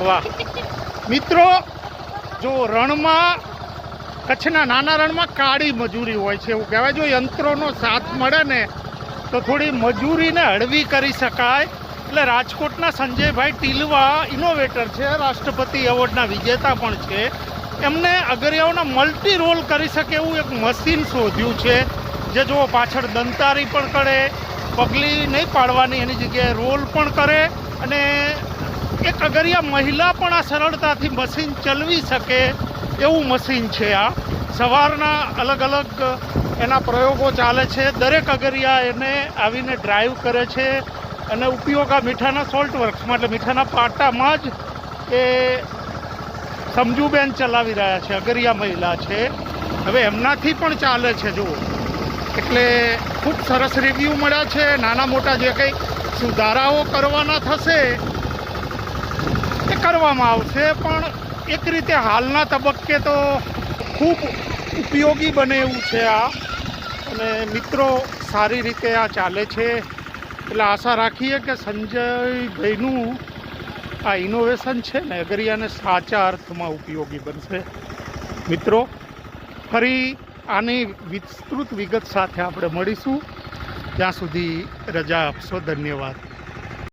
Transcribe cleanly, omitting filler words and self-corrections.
વાહ મિત્રો, જો રણમાં કચ્છના નાના રણમાં કાળી મજૂરી હોય છે એવું કહેવાય. જો યંત્રોનો સાથ મળે ને તો થોડી મજૂરીને હળવી કરી શકાય. એટલે રાજકોટના સંજયભાઈ ટીલવા ઇનોવેટર છે, રાષ્ટ્રપતિ એવોર્ડના વિજેતા પણ છે. એમને અગરિયાઓના મલ્ટી રોલ કરી શકે એવું એક મશીન શોધ્યું છે, જે જો પાછળ દંતારી પણ કરે, પગલી નહીં પાડવાની, એની જગ્યાએ રોલ પણ કરે, અને એક અગરિયા મહિલા પણ આ સરળતાથી મશીન ચલાવી શકે એવું મશીન છે. આ સવારના અલગ અલગ એના પ્રયોગો ચાલે છે. દરેક અગરિયા એને આવીને ડ્રાઈવ કરે છે, અને ઉપયોગ આ મીઠાના સોલ્ટ વર્ક્સમાં એટલે મીઠાના પાટામાં જ એ સમજુબેન ચલાવી રહ્યા છે. અગરિયા મહિલા છે, હવે એમનાથી પણ ચાલે છે જુઓ. એટલે ખૂબ સરસ રિવ્યૂ મળ્યા છે. નાના મોટા જે કંઈ સુધારાઓ કરવાના થશે એ કરવામાં આવશે, પણ એક રીતે હાલના તબક્કે તો ખૂબ ઉપયોગી બને એવું છે આ. અને મિત્રો સારી રીતે આ ચાલે છે, એટલે આશા રાખીએ કે સંજયભાઈનું આ ઇનોવેશન છે ને અગરિયાને સાચા અર્થમાં ઉપયોગી બનશે. મિત્રો ફરી આની વિસ્તૃત વિગત સાથે આપણે મળીશું. ત્યાં સુધી રજા આપશો. ધન્યવાદ.